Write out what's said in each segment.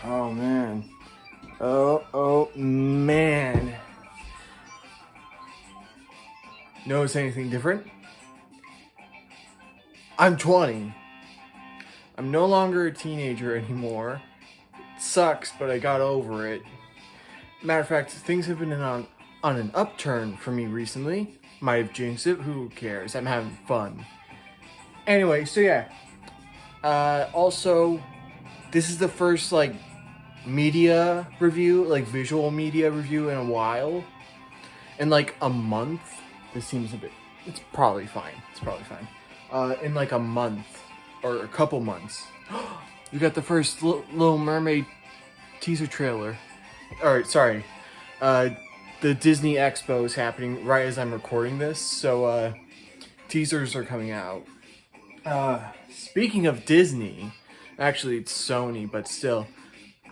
Oh man. Oh man. Notice anything different? I'm 20. I'm no longer a teenager anymore. It sucks, but I got over it. Matter of fact, things have been on an upturn for me recently. Might have jinxed it, who cares? I'm having fun. Anyway, so yeah. Also, this is the first media review, visual media review in a while. In a month. This seems a bit. It's probably fine. In a month or a couple months, you got the first Little Mermaid teaser trailer. Alright, sorry. The Disney Expo is happening right as I'm recording this, so teasers are coming out. Speaking of Disney, actually it's Sony, but still,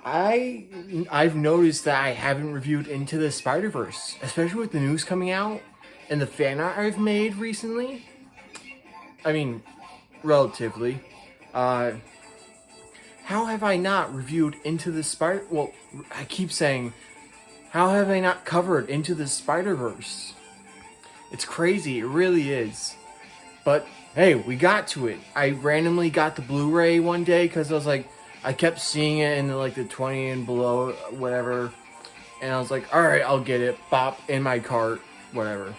I've noticed that I haven't reviewed Into the Spider-Verse, especially with the news coming out and the fan art I've made recently. I mean, relatively. How have I not reviewed Into the Spider... Well, I keep saying, how have I not covered Into the Spider-Verse? It's crazy, it really is. But, hey, we got to it. I randomly got the Blu-ray one day, because I kept seeing it in the 20 and below, whatever. And I was like, alright, I'll get it. Bop, in my cart, whatever.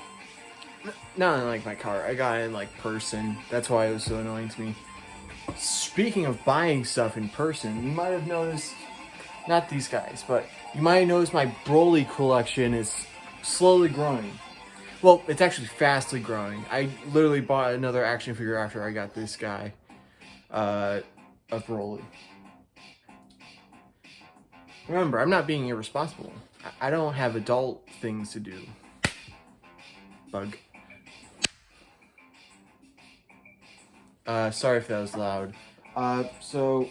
Not in my cart, I got it in person. That's why it was so annoying to me. Speaking of buying stuff in person, you might have noticed, not these guys, but you might have noticed my Broly collection is slowly growing. Well, it's actually fastly growing. I literally bought another action figure after I got this guy, of Broly. Remember, I'm not being irresponsible. I don't have adult things to do. Bug. Sorry if that was loud. So,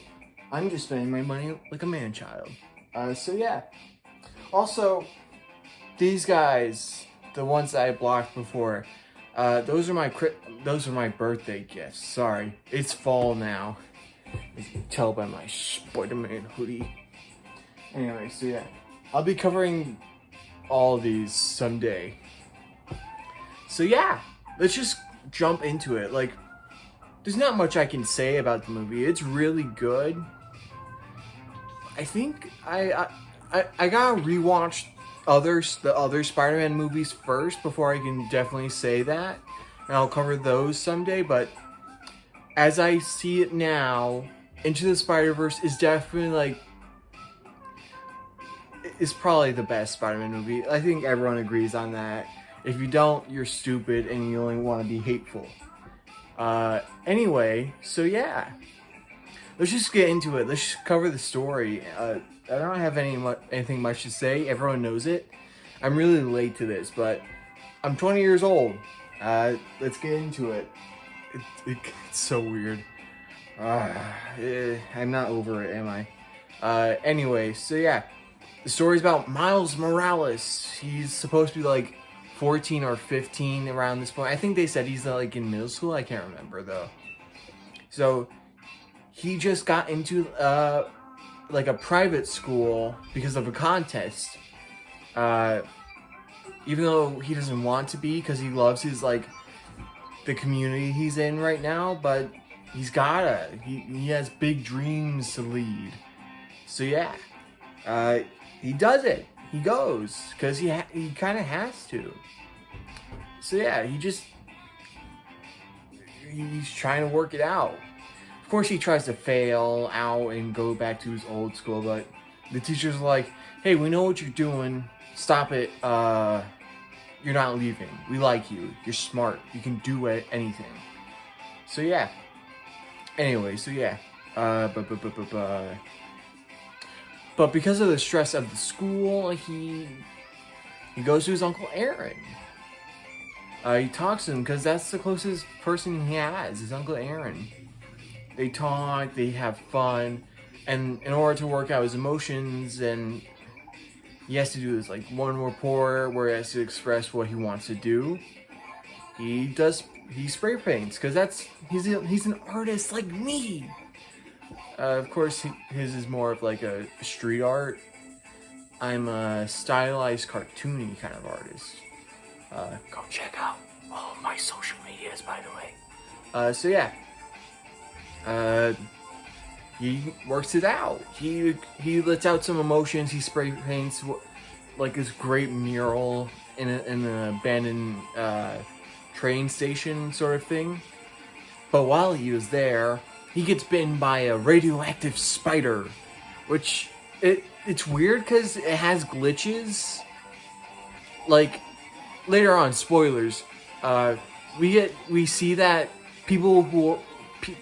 I'm just spending my money like a man-child. So yeah. Also, these guys, the ones that I blocked before, those are my birthday gifts. Sorry, it's fall now. As you can tell by my Spider-Man hoodie. Anyway, so yeah. I'll be covering all these someday. So yeah, let's just jump into it. There's not much I can say about the movie. It's really good. I think I gotta rewatch the other Spider-Man movies first before I can definitely say that. And I'll cover those someday, but as I see it now, Into the Spider-Verse is definitely is probably the best Spider-Man movie. I think everyone agrees on that. If you don't, you're stupid and you only want to be hateful. Anyway, so yeah. Let's just get into it. Let's just cover the story. I don't have anything much to say. Everyone knows it. I'm really late to this, but I'm 20 years old. Let's get into it. It's so weird. I'm not over it, am I? Anyway, so yeah. The story's about Miles Morales. He's supposed to be 14 or 15 around this point. I think they said he's in middle school. I can't remember though. So he just got into a private school because of a contest. Even though he doesn't want to be, because he loves his the community he's in right now, but he's gotta. He has big dreams to lead. So yeah, he does it. He goes because he kind of has to. So yeah, he's trying to work it out. Of course, he tries to fail out and go back to his old school, but the teacher's like, "Hey, we know what you're doing. Stop it. You're not leaving. We like you. You're smart. You can do anything." So yeah. Anyway, so yeah. But because of the stress of the school, he goes to his Uncle Aaron. He talks to him because that's the closest person he has, his Uncle Aaron. They talk, they have fun, and in order to work out his emotions, and he has to do this one report where he has to express what he wants to do. He spray paints because he's an artist like me. Of course, his is more of like a street art. I'm a stylized, cartoony kind of artist. Go check out all my social medias, by the way. So yeah. He works it out. He lets out some emotions. He spray paints like this great mural in an abandoned train station sort of thing. But while he was there, he gets bitten by a radioactive spider, which it's weird because it has glitches. Like later on, spoilers. We see that people who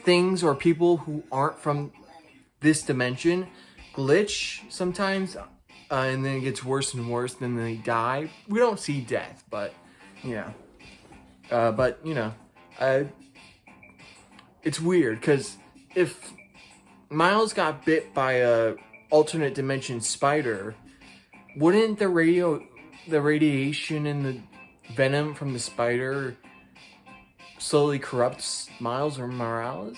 things or people who aren't from this dimension glitch sometimes, and then it gets worse and worse. Then they die. We don't see death, but it's weird because if Miles got bit by a alternate dimension spider, wouldn't the radiation and the venom from the spider slowly corrupts Miles or Morales?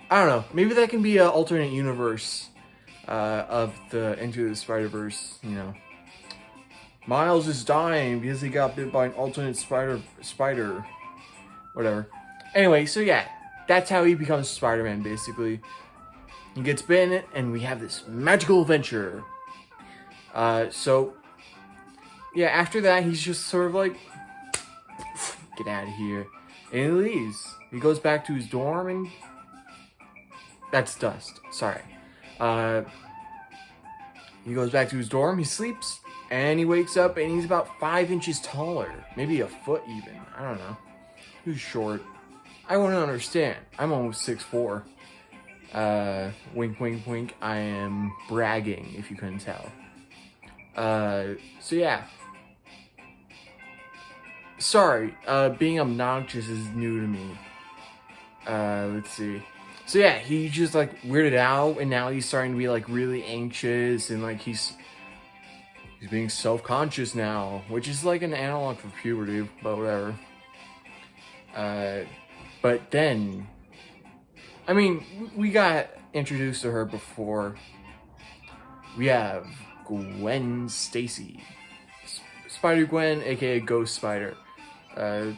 I don't know. Maybe that can be an alternate universe of the Into the Spider-Verse. Miles is dying because he got bit by an alternate spider. Whatever. Anyway, so yeah, that's how he becomes Spider-Man, basically. He gets bitten, and we have this magical adventure. So, yeah, after that, he's just sort of like, get out of here. And he leaves. He goes back to his dorm, and that's dust. Sorry. He goes back to his dorm, he sleeps, and he wakes up, and he's about 5 inches taller. Maybe a foot even. I don't know. He's short. I wouldn't understand. I'm almost 6'4". Wink, wink, wink. I am bragging, if you couldn't tell. So yeah. Sorry, being obnoxious is new to me. Let's see. So yeah, he just like weirded out, and now he's starting to be like really anxious, and like he's being self-conscious now, which is like an analog for puberty, but whatever. But then, I mean, we got introduced to her before. We have Gwen Stacy, Spider-Gwen, aka Ghost Spider. A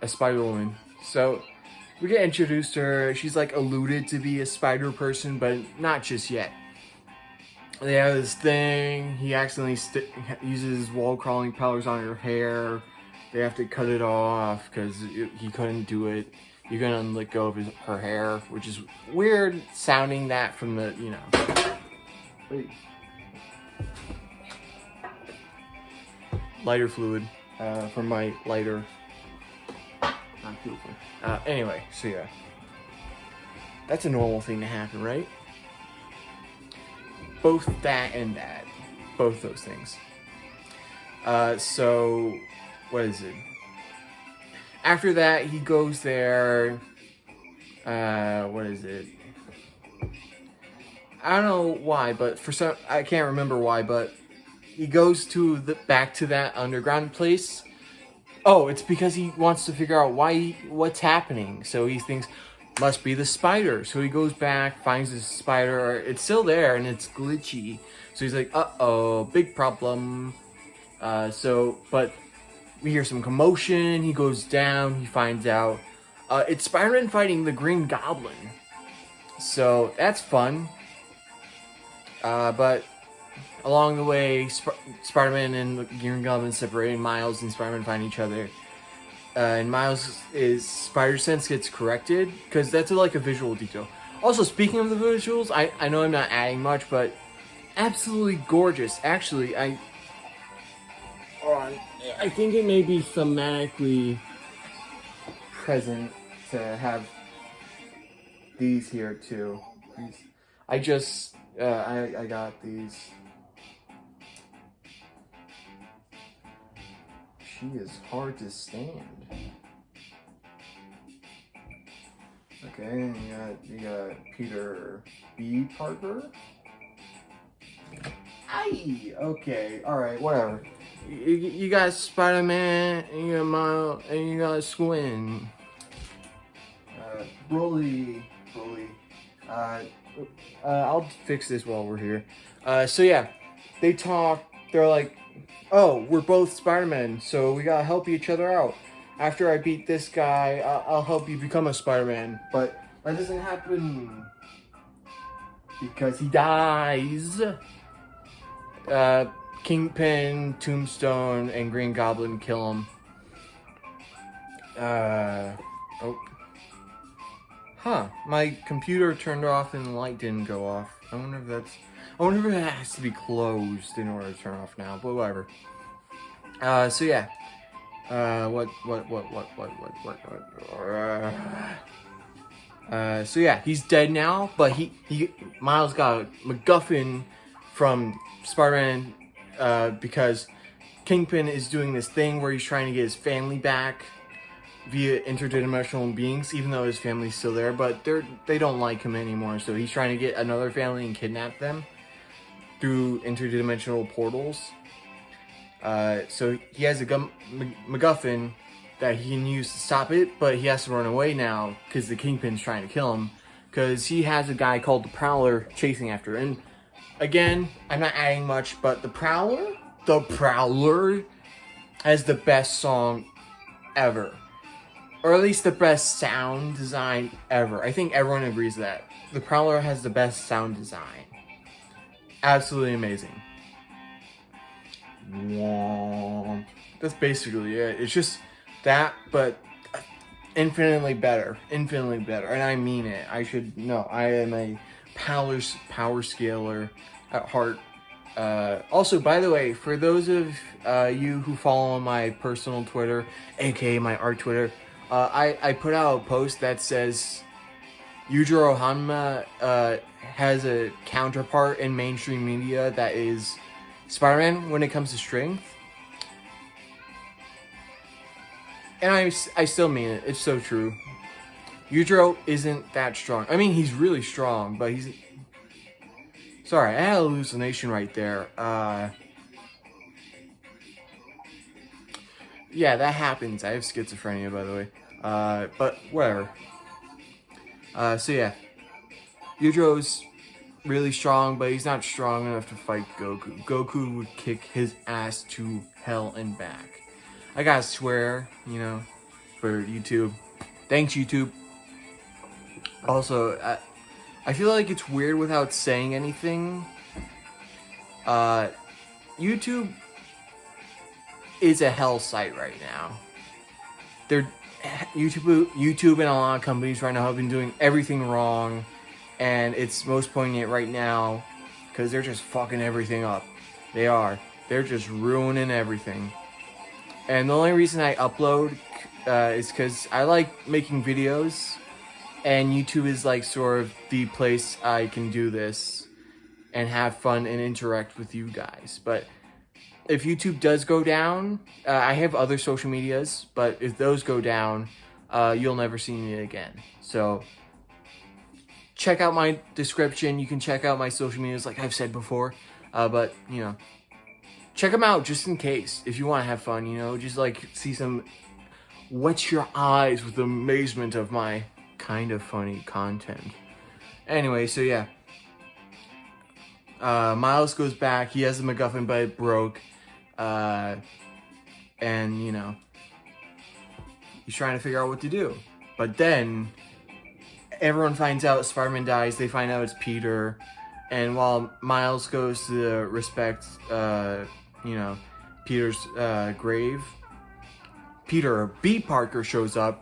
Spider-Woman. So we get introduced to her. She's like alluded to be a spider person, but not just yet. They have this thing. He accidentally uses wall crawling powers on her hair. They have to cut it off because he couldn't do it. He couldn't let go of her hair, which is weird sounding that from the, Wait. Lighter fluid from my lighter. Not beautiful. Anyway, so yeah. That's a normal thing to happen, right? Both that and that. Both those things. So, what is it? After that, he goes there. What is it? I don't know why, but I can't remember why, but he goes to back to that underground place. Oh, it's because he wants to figure out what's happening. So he thinks, must be the spider. So he goes back, finds the spider. It's still there, and it's glitchy. So he's like, uh-oh, big problem. But we hear some commotion. He goes down. He finds out it's Spider-Man fighting the Green Goblin. So that's fun. But along the way, Spider-Man and the Green Goblin separate. Miles and Spider-Man find each other. And Miles' spider sense gets corrected, because that's like a visual detail. Also, speaking of the visuals, I know I'm not adding much, but absolutely gorgeous. Actually, I think it may be thematically present to have these here too. I got these. She is hard to stand. Okay, you got Peter B. Parker. Aye. Okay. All right. Whatever. You got Spider-Man, and you got Miles, and you got Gwen. Broly. I'll fix this while we're here. So yeah, they talk. They're like, oh, we're both Spider-Man, so we gotta help each other out. After I beat this guy, I'll help you become a Spider-Man. But that doesn't happen because he dies. Kingpin, Tombstone, and Green Goblin kill him. Oh. Huh. My computer turned off and the light didn't go off. I wonder if it has to be closed in order to turn off now, but whatever. So yeah. So yeah, he's dead now, but Miles got a MacGuffin from Spider-Man, because Kingpin is doing this thing where he's trying to get his family back via interdimensional beings, even though his family's still there, but they don't like him anymore, so he's trying to get another family and kidnap them through interdimensional portals. So he has a MacGuffin that he can use to stop it, but he has to run away now because the Kingpin's trying to kill him, because he has a guy called the Prowler chasing after him. And again, I'm not adding much, but the Prowler has the best song ever. Or at least the best sound design ever. I think everyone agrees that. The Prowler has the best sound design. Absolutely amazing. That's basically it. It's just that, but infinitely better. Infinitely better. And I mean it. I am a power scaler at heart. Also, by the way, for those of you who follow my personal Twitter, aka my art Twitter, I put out a post that says Yujiro Hanma has a counterpart in mainstream media that is Spider-Man when it comes to strength. And I still mean it. It's so true. Yujiro isn't that strong. I mean, he's really strong, but he's... Sorry, I had a hallucination right there. Yeah, that happens. I have schizophrenia, by the way. But whatever. So yeah. Yujiro's really strong, but he's not strong enough to fight Goku. Goku would kick his ass to hell and back. I gotta swear, for YouTube. Thanks, YouTube. Also, I feel like it's weird without saying anything. YouTube is a hell site right now. YouTube and a lot of companies right now have been doing everything wrong, and it's most poignant right now because they're just fucking everything up. They are. They're just ruining everything. And the only reason I upload is because I like making videos, and YouTube is like sort of the place I can do this and have fun and interact with you guys. But if YouTube does go down, I have other social medias, but if those go down, you'll never see me again. So check out my description. You can check out my social medias like I've said before. But, check them out just in case. If you want to have fun, just like see some... Whet your eyes with amazement of my kind of funny content. Anyway, so yeah. Miles goes back. He has the MacGuffin, but it broke. And, he's trying to figure out what to do. But then, everyone finds out Spider-Man dies. They find out it's Peter. And while Miles goes to respect, Peter's grave, Peter B. Parker shows up.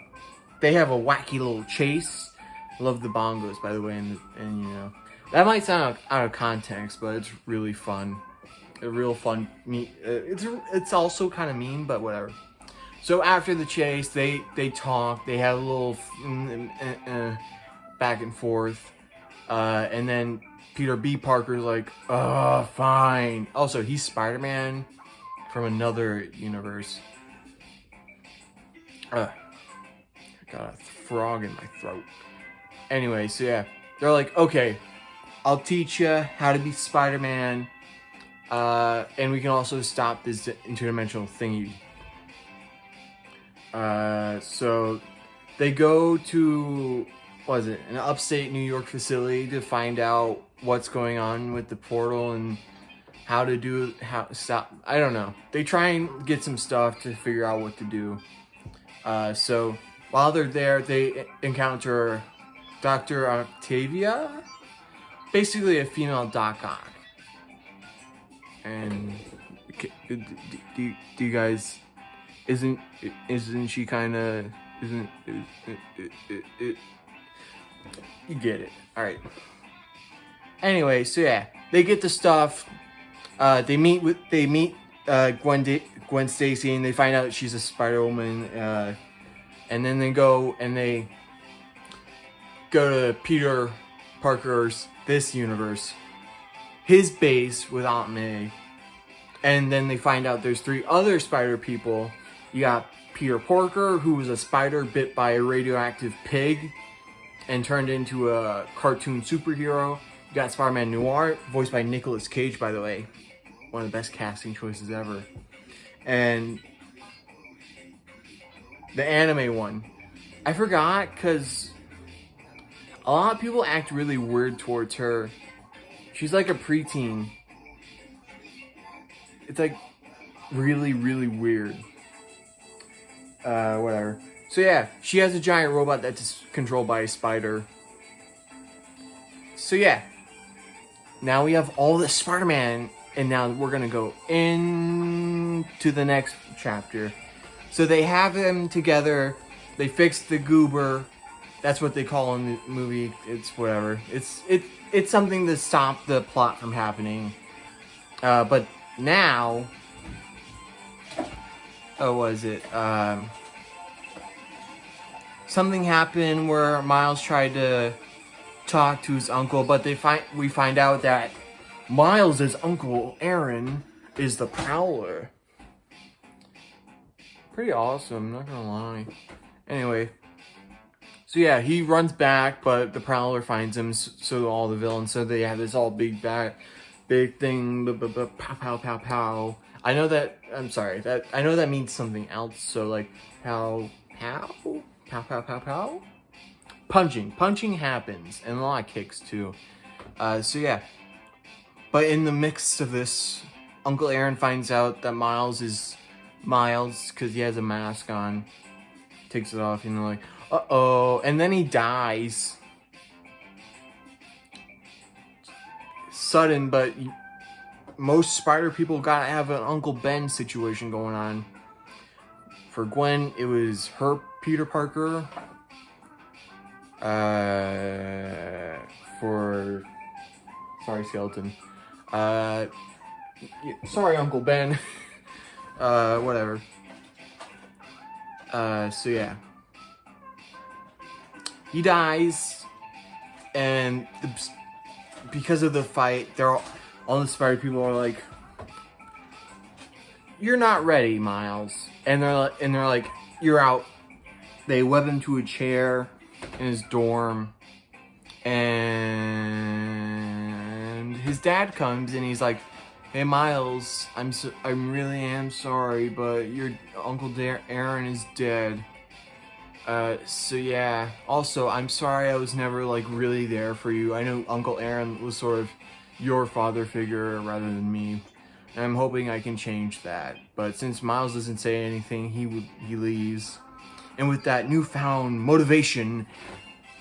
They have a wacky little chase. Love the bongos, by the way, and that might sound out of context, but it's really fun. A real fun. It's also kind of mean, but whatever. So after the chase, they talk. They have a little back and forth, and then Peter B. Parker's like, fine. Also, he's Spider-Man from another universe. I got a frog in my throat. Anyway, so yeah. They're like, okay, I'll teach you how to be Spider-Man. And we can also stop this interdimensional thingy. So they go to, what is it, an upstate New York facility to find out what's going on with the portal and how stop. I don't know. They try and get some stuff to figure out what to do. So while they're there, they encounter Dr. Octavia, basically a female Doc Ock. And do you guys, isn't she kind of, you get it. All right. Anyway, so yeah, they get the stuff. They meet Gwen Stacy, and they find out she's a Spider-Woman. And then they go to Peter Parker's this universe, his base with Aunt May, and then they find out there's 3 other spider people. You got Peter Parker, who was a spider bit by a radioactive pig and turned into a cartoon superhero. You got Spider-Man Noir, voiced by Nicolas Cage, by the way. One of the best casting choices ever. And the anime one. I forgot because a lot of people act really weird towards her. She's like a preteen. It's like really, really weird. Whatever. So yeah, she has a giant robot that's controlled by a spider. So yeah. Now we have all the Spider-Man, and now we're gonna go into the next chapter. So they have them together. They fix the goober. That's what they call in the movie. It's whatever. It's something to stop the plot from happening. But now, was it? Something happened where Miles tried to talk to his uncle, but we find out that Miles' uncle Aaron is the Prowler. Pretty awesome, not gonna lie. Anyway, so yeah, he runs back, but the Prowler finds him. So all the villains. So they have this all big thing. Pow pow pow pow. I know that. I'm sorry. I know that means something else. So like pow pow pow pow pow pow. Punching happens, and a lot of kicks too. So yeah. But in the midst of this, Uncle Aaron finds out that Miles is Miles because he has a mask on. Takes it off, and they're like, uh-oh. And then he dies. Sudden, but most spider people gotta have an Uncle Ben situation going on. For Gwen, it was her Peter Parker. Sorry, Skeleton. Sorry, Uncle Ben. Whatever. So yeah. He dies, and because of the fight, all the spider people are like, "You're not ready, Miles," and they're like, "You're out." They web him to a chair in his dorm, and his dad comes and he's like, "Hey Miles, I really am sorry, but your Uncle Aaron is dead. So yeah. Also, I'm sorry I was never like really there for you. I know Uncle Aaron was sort of your father figure rather than me, and I'm hoping I can change that. But since Miles doesn't say anything, he leaves. And with that newfound motivation,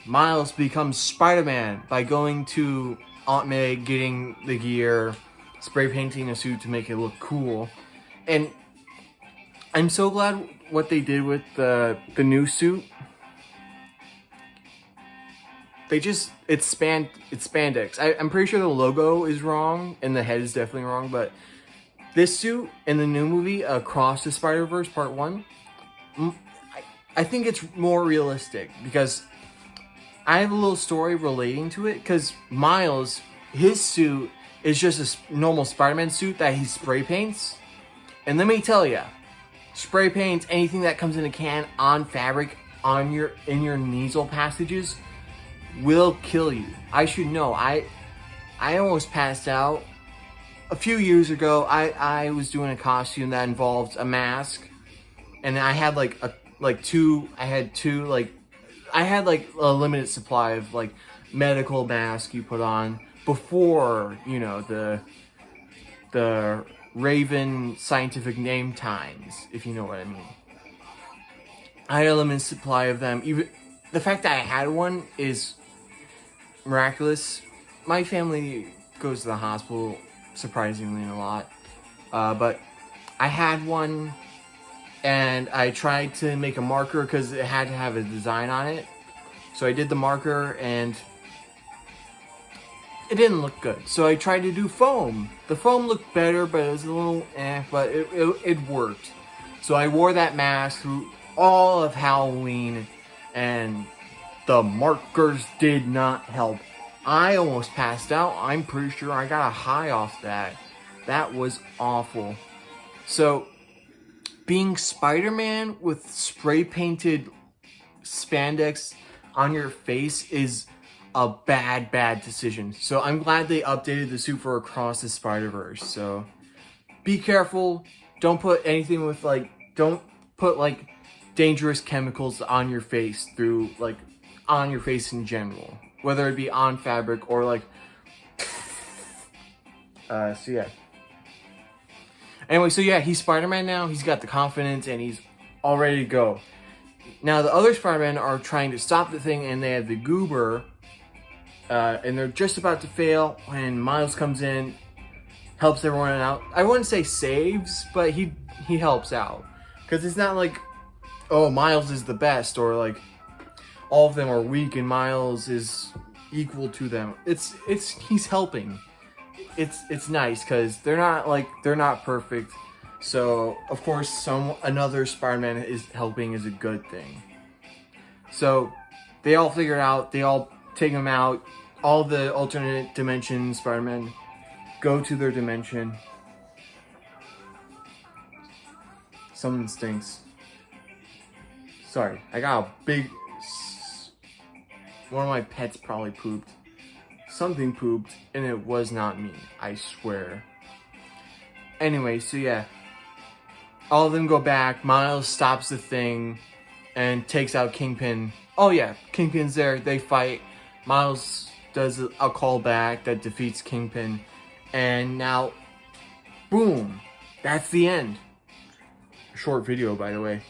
Miles becomes Spider-Man by going to Aunt May, getting the gear, spray painting a suit to make it look cool. And I'm so glad what they did with the new suit. It's spandex. I'm pretty sure the logo is wrong and the head is definitely wrong, but this suit in the new movie, Across the Spider-Verse Part 1, I think it's more realistic because I have a little story relating to it, because Miles, his suit is just a normal Spider-Man suit that he spray paints. And let me tell you, spray paints anything that comes in a can on fabric in your nasal passages will kill you. I should know. I almost passed out. A few years ago, I was doing a costume that involved a mask, and I had two I had like a limited supply of like medical mask you put on before, you know, the Raven scientific name times, if you know what I mean. I had a limited supply of them. Even the fact that I had one is miraculous. My family goes to the hospital surprisingly a lot, but I had one, and I tried to make a marker because it had to have a design on it. So I did the marker, and it didn't look good. So I tried to do foam. The foam looked better, but it was a little but it worked. So I wore that mask through all of Halloween, and the markers did not help. I almost passed out. I'm pretty sure I got a high off that. That was awful. So, being Spider-Man with spray-painted spandex on your face is a bad decision. So I'm glad they updated the suit for Across the Spider-Verse. So, be careful. Don't put anything with don't put dangerous chemicals on your face on your face in general. Whether it be on fabric or so yeah. Anyway, so yeah, he's Spider-Man now. He's got the confidence and he's all ready to go. Now the other Spider-Men are trying to stop the thing, and they have the goober, and they're just about to fail when Miles comes in, helps everyone out. I wouldn't say saves, but he helps out. Because it's not like, oh, Miles is the best, or all of them are weak and Miles is equal to them. It's he's helping. It's nice because they're not perfect. So of course another Spider-Man is helping is a good thing. So they all figure it out. They all take him out. All the alternate dimension Spider-Man go to their dimension. Something stinks. Sorry, I got a big... One of my pets probably pooped. Something pooped, and it was not me, I swear. Anyway, so yeah. All of them go back. Miles stops the thing and takes out Kingpin. Oh yeah, Kingpin's there. They fight. Miles does a callback that defeats Kingpin. And now, boom. That's the end. Short video, by the way.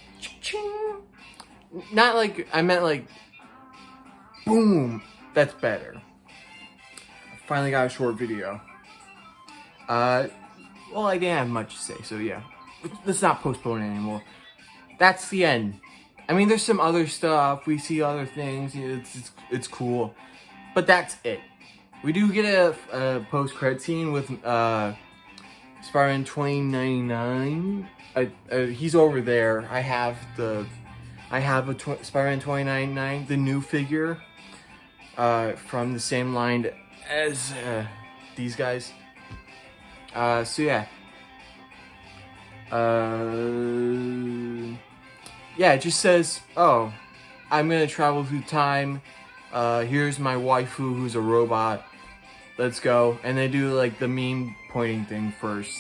Not I meant boom. That's better. Finally got a short video. Well, I didn't have much to say, so yeah. Let's not postpone it anymore. That's the end. I mean, there's some other stuff. We see other things. It's cool. But that's it. We do get a post-credit scene with Spider-Man 2099. He's over there. I have a Spider-Man 2099, the new figure, from the same line as these guys. So yeah. Yeah, it just says, oh, I'm gonna travel through time. Here's my waifu who's a robot. Let's go. And they do the meme pointing thing first.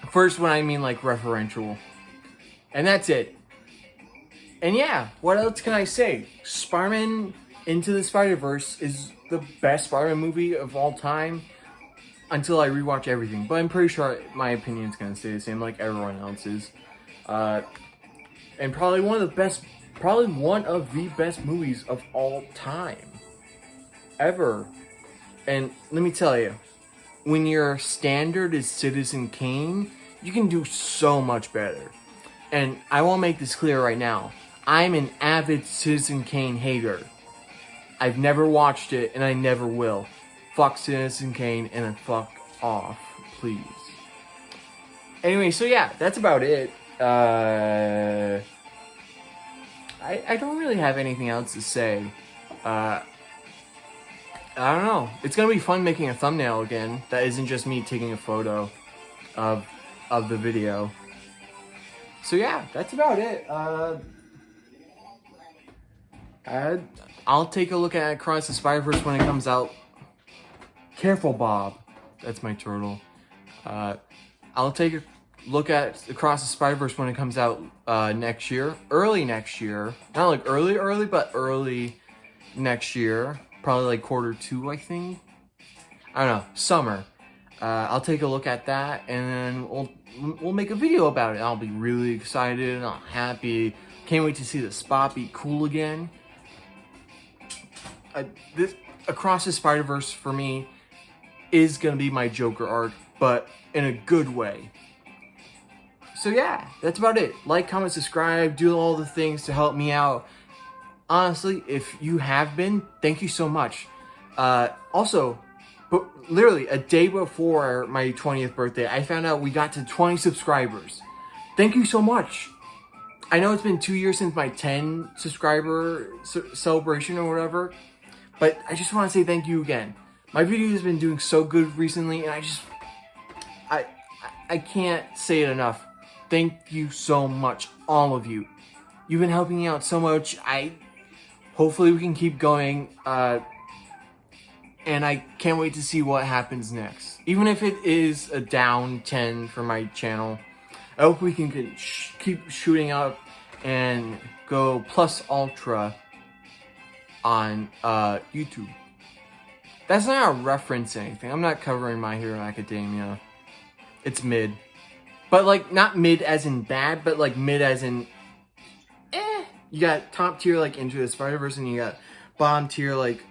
First when I mean referential. And that's it. And yeah, what else can I say? Spider-Man Into the Spider-Verse is the best Spider-Man movie of all time. Until I rewatch everything. But I'm pretty sure my opinion is going to stay the same like everyone else's. And probably one of the best movies of all time. Ever. And let me tell you, when your standard is Citizen Kane, you can do so much better. And I will make this clear right now. I'm an avid Citizen Kane hater. I've never watched it, and I never will. Fuck Citizen Kane, and then fuck off, please. Anyway, so yeah, that's about it. I don't really have anything else to say. I don't know. It's gonna be fun making a thumbnail again that isn't just me taking a photo of the video. So yeah, that's about it. I'll take a look at Across the Spider-Verse when it comes out. Careful, Bob. That's my turtle. I'll take look at Across the Spider-Verse when it comes out next year, early next year. Not like early, but early next year. Probably like Q2, I think. I don't know, summer. I'll take a look at that, and then we'll make a video about it. I'll be really excited. I'm happy. Can't wait to see the Spot be cool again. This Across the Spider-Verse for me is gonna be my Joker arc, but in a good way. So yeah, that's about it. Like, comment, subscribe, do all the things to help me out. Honestly, if you have been, thank you so much. Also, but literally a day before my 20th birthday, I found out we got to 20 subscribers. Thank you so much. I know it's been 2 years since my 10 subscriber celebration or whatever, but I just want to say thank you again. My video has been doing so good recently, and I can't say it enough. Thank you so much, all of you. You've been helping me out so much. Hopefully we can keep going, and I can't wait to see what happens next. Even if it is a down 10 for my channel, I hope we can keep shooting up and go plus ultra on YouTube. That's not a reference to anything. I'm not covering My Hero Academia. It's mid. But like, not mid as in bad, but like mid as in You got top tier like Into the Spider-Verse, and you got bottom tier like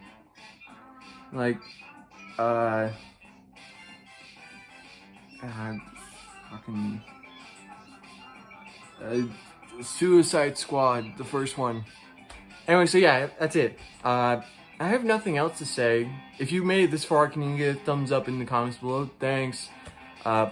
fucking Suicide Squad, the first one. Anyway, so yeah, that's it. I have nothing else to say. If you made it this far, can you give a thumbs up in the comments below? Thanks. Bye.